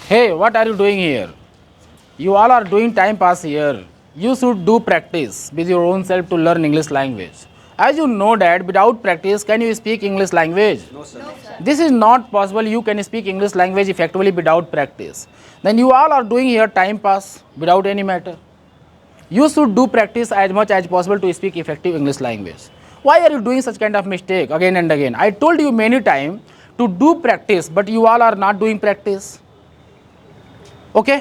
Hey, what are you doing here? You all are doing time pass here. You should do practice with your own self to learn English language. As you know that without practice, can you speak English language? No, sir. This is not possible. You can speak English language effectively without practice. Then you all are doing here time pass without any matter. You should do practice as much as possible to speak effective English language. Why are you doing such kind of mistake again and again? I told you many times to do practice, but you all are not doing practice. Okay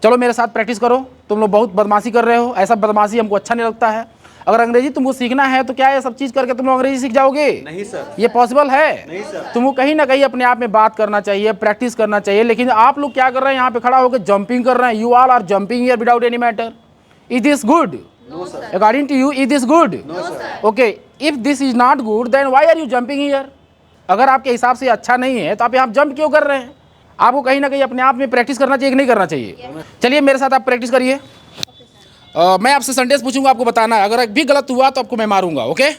चलो मेरे साथ practice करो. तुम लोग बहुत बदमाशी कर रहे हो. ऐसा बदमाशी हमको अच्छा नहीं लगता है. अगर अंग्रेजी तुमको सीखना है तो क्या ये सब चीज़ करके तुम लोग अंग्रेजी सीख जाओगे? नहीं सर. ये पॉसिबल है? नहीं सर. तुमको कहीं ना कहीं अपने आप में बात करना चाहिए, प्रैक्टिस करना चाहिए. लेकिन आप लोग क्या कर रहे हैं, यहाँ पे खड़ा होकर जंपिंग कर रहे हैं. You all are jumping here without any matter. Is this good? No sir. According to you is this good? No sir. Okay, if this is not good then why are you jumping here? अगर आपके हिसाब से अच्छा नहीं है तो आप यहाँ जंप क्यों कर रहे हैं? आपको कहीं ना कहीं अपने आप में प्रैक्टिस करना चाहिए कि नहीं करना चाहिए? चलिए मेरे साथ आप प्रैक्टिस करिए. मैं आपसे सेंटेंस पूछूंगा, आपको बताना है. अगर भी गलत हुआ तो आपको मैं मारूंगा. Okay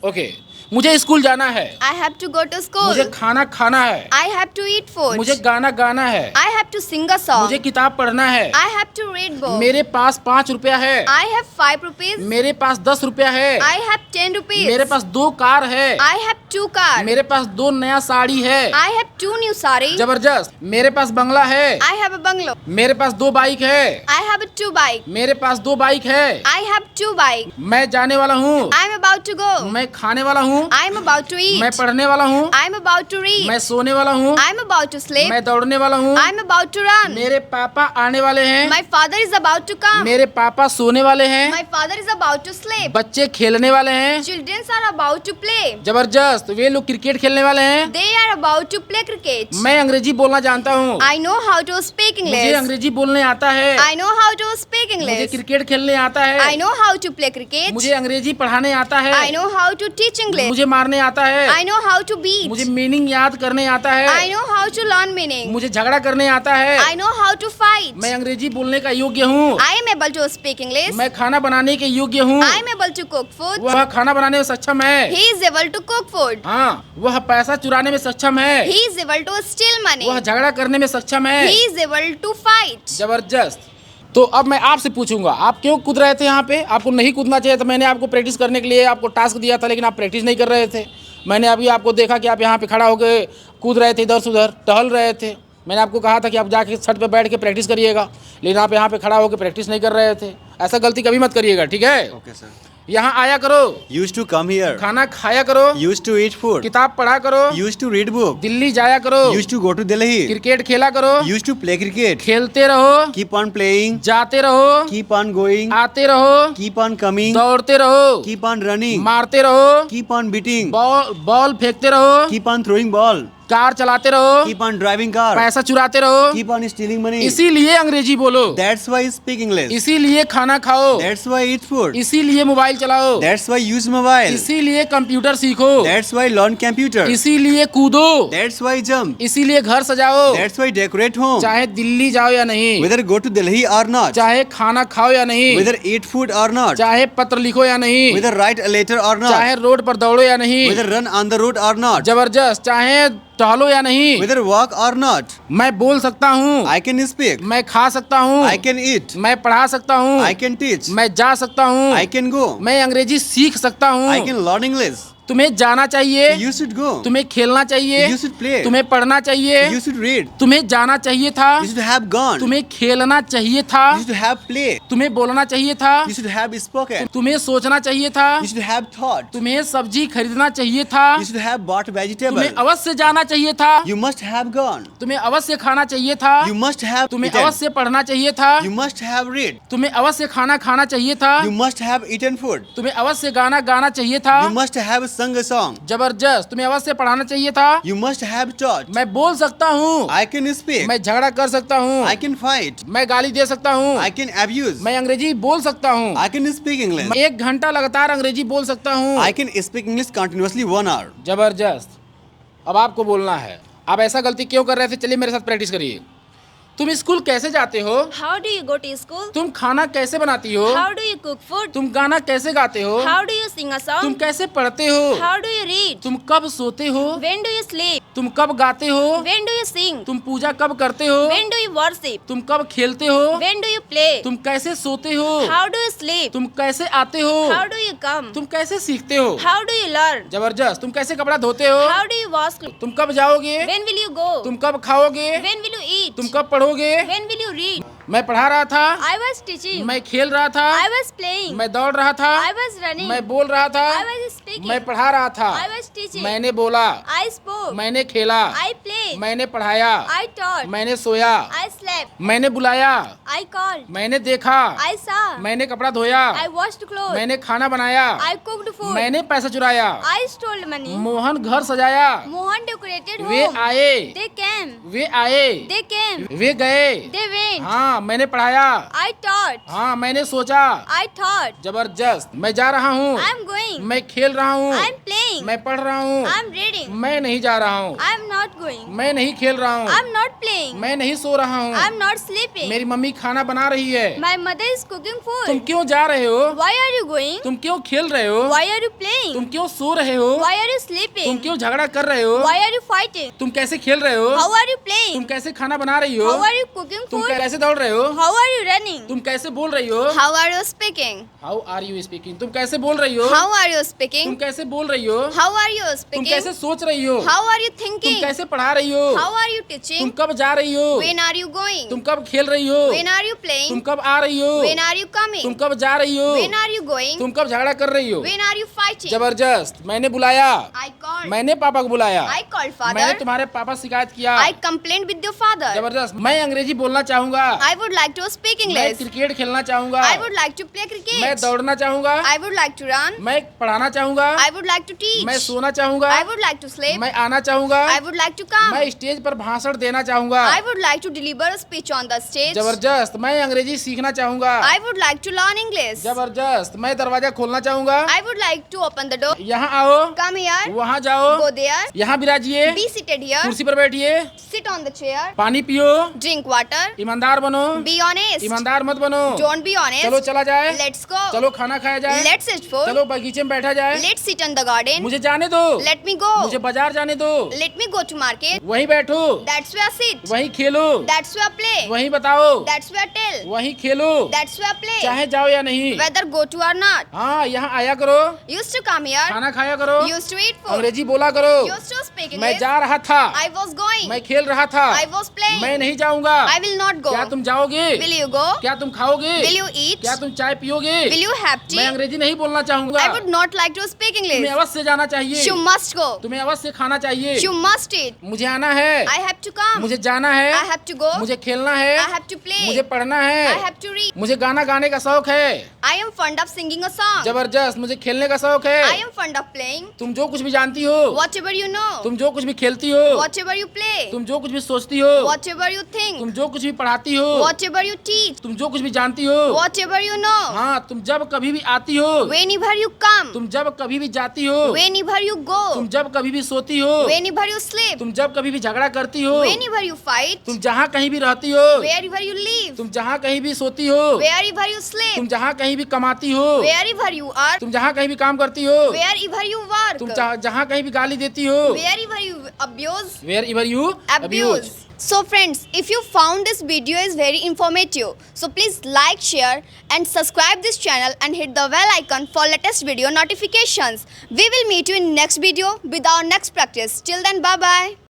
okay. मुझे स्कूल जाना है. I have to go to school. मुझे खाना खाना है. I have to eat food. मुझे गाना गाना है. I have to sing a song. मुझे किताब पढ़ना है. I have to read book. मेरे पास 5 रुपया है. I have 5 rupees. मेरे पास 10 रुपया है. I have 10 rupees. मेरे पास 2 कार है. I have 2 cars. मेरे पास 2 नया साड़ी है. I have 2 new sari. जबरदस्त. मेरे पास बंगला है. I have a bungalow. मेरे पास 2 बाइक है. I have 2 bike. मेरे पास 2 बाइक है. I have 2 bike. मैं जाने वाला हूँ. I am about to go. मैं खाने वाला हूँ. I am about to eat. मैं पढ़ने वाला हूँ. I am about to read. मैं सोने वाला हूँ. I am about to sleep. मैं दौड़ने वाला हूँ. I am about to run. मेरे पापा आने वाले हैं. My father is about to come. मेरे पापा सोने वाले हैं. My father is about to sleep. बच्चे खेलने वाले हैं. Children are about to play. जबरदस्त. वे लोग क्रिकेट खेलने वाले हैं. They are about to play cricket. मैं अंग्रेजी बोलना जानता हूँ. I know how to speak मुझे English. अंग्रेजी बोलने आता है. I know how to speak मुझे English. क्रिकेट खेलने आता है. I know how to play cricket. मुझे अंग्रेजी पढ़ाने आता है. I know how to teach English. मुझे मारने आता है. I know how to beat. मुझे मीनिंग याद करने आता है. I know how to learn meaning. मुझे झगड़ा करने आता है. I know how to fight. मैं अंग्रेजी बोलने का योग्य हूँ. I am able to speak English. मैं खाना बनाने के योग्य हूँ. I am able to cook food. वह खाना बनाने में सक्षम है. He is able to cook food. हाँ, वह पैसा चुराने में सक्षम है. He is able to steal money. वह झगड़ा करने में सक्षम है. He is able to fight. जबरदस्त. तो अब मैं आपसे पूछूंगा, आप क्यों कूद रहे थे यहाँ पे? आपको नहीं कूदना चाहिए था. मैंने आपको प्रैक्टिस करने के लिए आपको टास्क दिया था, लेकिन आप प्रैक्टिस नहीं कर रहे थे. मैंने अभी आपको देखा कि आप यहाँ पे खड़ा होकर कूद रहे थे, इधर से उधर टहल रहे थे. मैंने आपको कहा था कि आप जाके छत पे बैठ के प्रैक्टिस करिएगा, लेकिन आप यहाँ पे खड़ा होकर प्रैक्टिस नहीं कर रहे थे. ऐसा गलती कभी मत करिएगा, ठीक है? Okay sir. यहाँ आया करो. Used to come here. खाना खाया करो. Used to eat food. किताब पढ़ा करो. Used to read book. Delhi जाया करो. Used to go to Delhi. Cricket खेला करो. Used to play cricket. खेलते रहो. Keep on playing. जाते रहो. Keep on going. आते रहो. Keep on coming. दौड़ते रहो. Keep on running. मारते रहो. Keep on beating. बॉल फेंकते रहो. Keep on throwing ball. Car चलाते रहो. Keep on driving car. पैसा चुराते रहो. Keep on stealing money. इसीलिए अंग्रेजी बोलो. That's why speak English. इसीलिए खाना खाओ. That's why eat food. इसीलिए मोबाइल चलाओ. That's why use mobile. इसीलिए कंप्यूटर सीखो. That's why learn computer. इसीलिए कूदो. That's why jump. इसीलिए घर सजाओ. That's why decorate home. चाहे दिल्ली जाओ या नहीं, Whether go to Delhi or not. चाहे खाना खाओ या नहीं, Whether eat food or not. चाहे पत्र लिखो या नहीं, Whether write a letter or not. चाहे रोड पर दौड़ो या नहीं, Whether run on the road or not. जबरदस्त, चाहे टहलो या नहीं, Whether walk or not. मैं बोल सकता हूँ. I can speak. मैं खा सकता हूँ. I can eat. मैं पढ़ा सकता हूँ. I can teach. मैं जा सकता हूँ. I can go. मैं अंग्रेजी सीख सकता हूँ. I can learn English. तुम्हें जाना चाहिए. You should go. तुम्हें खेलना चाहिए. You should play. तुम्हें पढ़ना चाहिए. You should read. तुम्हें जाना चाहिए था. You should have gone. तुम्हें खेलना चाहिए था. You should have play. तुम्हें बोलना चाहिए था. You should have spoken. तुम्हें सोचना चाहिए था. You should have thought. तुम्हें सब्जी खरीदना चाहिए था. You should have bought vegetable. तुम्हें अवश्य जाना चाहिए था. You must have gone. तुम्हें अवश्य खाना चाहिए था. You must have तुम्हें eaten. अवश्य पढ़ना चाहिए था. You must have read. तुम्हें अवश्य खाना खाना चाहिए था. You must have eaten food. तुम्हें अवश्य गाना गाना चाहिए था. You must have sung a song. जबरदस्त. तुम्हें अवश्य पढ़ाना चाहिए था. You must have taught. मैं बोल सकता हूँ. I can speak. मैं झगड़ा कर सकता हूँ. I can fight. मैं गाली दे सकता हूँ. I can abuse. मैं अंग्रेजी बोल सकता हूँ. I can speak English. मैं 1 घंटा लगातार अंग्रेजी बोल सकता हूँ. I can speak English continuously 1 hour. जबरदस्त. अब आपको बोलना है. आप ऐसा गलती क्यों कर रहे थे? चलिए मेरे साथ प्रैक्टिस करिए. तुम स्कूल कैसे जाते हो? How do you go to school? तुम खाना कैसे बनाती हो? How do you cook food? तुम गाना कैसे गाते हो? How do you sing a तुम song? कैसे पढ़ते हो? How do you read? तुम कब सोते हो? When do you sleep? तुम कब गाते हो? When do you sing? तुम पूजा कब करते हो? When do you worship? तुम कब खेलते हो? When do you play? तुम कैसे सोते हो? How do you sleep? तुम कैसे आते हो? How do you come? तुम कैसे सीखते हो? How do you learn? जबरदस्त। तुम कैसे कपड़ा धोते हो? How do you wash clothes? तुम कब जाओगे? When will you go? तुम कब खाओगे? When will you eat? तुम कब पढ़ोगे? When will you read? मैं पढ़ा रहा था, I was teaching. मैं खेल रहा था, I was playing. मैं दौड़ रहा था, I was running. मैं बोल रहा था, I was speaking. मैं पढ़ा रहा था, I was teaching. मैंने बोला, I spoke. मैंने खेला, I played. मैंने पढ़ाया, I taught. मैंने सोया, I slept. मैंने बुलाया, I called. मैंने देखा, I saw. मैंने कपड़ा धोया, I washed clothes. मैंने खाना बनाया, I cooked food. मैंने पैसा चुराया, I stole money. मोहन घर सजाया, Mohan decorated वे home. आए, They came. वे आए, They came. वे गए, They went. हाँ मैंने पढ़ाया, I taught. हाँ मैंने सोचा, I thought. जबरदस्त। मैं जा रहा हूँ, I'm going. मैं खेल रहा हूँ, I'm playing. मैं पढ़ रहा हूँ, I'm reading. मैं नहीं जा रहा हूँ, I'm not going. मैं नहीं खेल रहा हूँ, I'm not playing. मैं नहीं सो रहा हूँ, I'm not sleeping. मेरी मम्मी खाना बना रही है। My mother is cooking तुम food. क्यों जा रहे हो? Why are you going? तुम क्यों खेल रहे हो? Why are you playing? तुम क्यों सो रहे हो? Why are you तुम sleeping? क्यों झगड़ा कर रहे हो? Why are you fighting? तुम कैसे खेल रहे हो? How are you तुम playing? कैसे खाना बना रही हो? How are you cooking तुम food? कैसे दौड़ रहे हो? How are you running? तुम कैसे बोल रही हो? How are you speaking? How are you speaking? तुम कैसे बोल रही हो? How are you तुम speaking? कैसे बोल रही हो? How are you तुम speaking? कैसे सोच रही हो? How are you तुम thinking? कैसे पढ़ा रही हो? How are you तुम teaching? कब जा रही हो? When are you going? तुम कब खेल रही हो? When are you तुम playing? कब आ रही हो? When are you तुम coming? कब जा रही हो? When are you going? तुम कब झगड़ा कर रही हो? When are you fighting? जबरदस्त। मैंने बुलाया, I called. मैंने पापा को बुलाया, I called मैंने father. तुम्हारे पापा से शिकायत किया। I complained with your father. जबरदस्त। मैं अंग्रेजी बोलना चाहूंगा, I would like to speak मैं English. क्रिकेट खेलना चाहूंगा, I would like to play मैं cricket. दौड़ना चाहूंगा, I would like to run. मैं पढ़ाना चाहूंगा, I would like to teach. मैं सोना चाहूंगा, I would like to sleep. मैं आना चाहूंगा, I would like to come. मैं स्टेज पर भाषण देना चाहूंगा। I would like to deliver a speech on the stage. जबरदस्त। मैं अंग्रेजी सीखना चाहूंगा। I would like to learn English. जबरदस्त। मैं दरवाजा खोलना चाहूंगा। I would like to open the door. यहाँ आओ, Come here. वहाँ जाओ, Go there. यहाँ विराजिए, Be seated here. कुर्सी पर बैठिए, Sit on the chair. पानी पियो, Drink water. ईमानदार बनो, Be honest. ईमानदार मत बनो। Don't be honest. चलो चला जाए, Let's go. चलो खाना खाया जाए, Let's eat food. चलो बगीचे में बैठा जाए, Let's sit in the garden. मुझे जाने दो, Let me go. मुझे बाजार जाने दो, Let me go to market. वहीं बैठो, That's where I sit. वहीं खेलो, That's where I play. वहीं बताओ, That's where I tell. वहीं खेलो, That's where I play. चाहे जाओ या नहीं। Whether go to or not. हाँ यहाँ आया करो, Used to come here. खाना खाया करो, Used to eat food. अंग्रेजी बोला करो। Used to speak मैं English. जा रहा था, I was going. मैं खेल रहा था, I was playing. मैं नहीं जाऊंगा। I will not go. क्या तुम जाओगे? Will you go? क्या तुम खाओगे? Will you eat? क्या तुम चाय पियोगे? Will you have tea? मैं अंग्रेजी नहीं बोलना चाहूंगा। I would not like to speak तुम्हें English. अवश्य जाना चाहिए, You must go. तुम्हें अवश्य खाना चाहिए। You must eat. मुझे आना है, I have to come. मुझे जाना है, I have to go. मुझे खेलना है, I have to play. मुझे पढ़ना है, I have to read. मुझे गाना गाने का शौक है। I am fond of singing a song. जबरदस्त। मुझे खेलने का शौक I है। am fond of playing. तुम जो कुछ भी जानती हो, Whatever you know. तुम जो कुछ भी खेलती हो, Whatever you play. तुम जो कुछ भी सोचती हो, Whatever you think. तुम जो कुछ भी पढ़ाती हो, Whatever you teach. तुम जो कुछ भी जानती हो, Whatever you know. हाँ तुम जब कभी भी आती हो, Whenever you come. तुम जब कभी भी जाती हो, Whenever you go. तुम जब कभी भी सोती हो, Whenever you sleep. तुम जब कभी भी झगड़ा करती हो, Whenever you fight. तुम जहाँ कहीं भी रहती हो, Wherever you live. तुम जहाँ कहीं भी सोती हो, Wherever you तुम sleep. जहाँ कहीं भी कमाती हो, Wherever you are. तुम जहाँ कहीं भी काम करती हो, Wherever you work. तुम जहाँ कहीं भी गाली देती हो, Wherever you abuse. wherever you Abuse. So friends, if you found this video is very informative, so please like, share and subscribe this channel and hit the bell icon for latest video notifications. We will meet you in next video with our next practice. Till then, bye bye.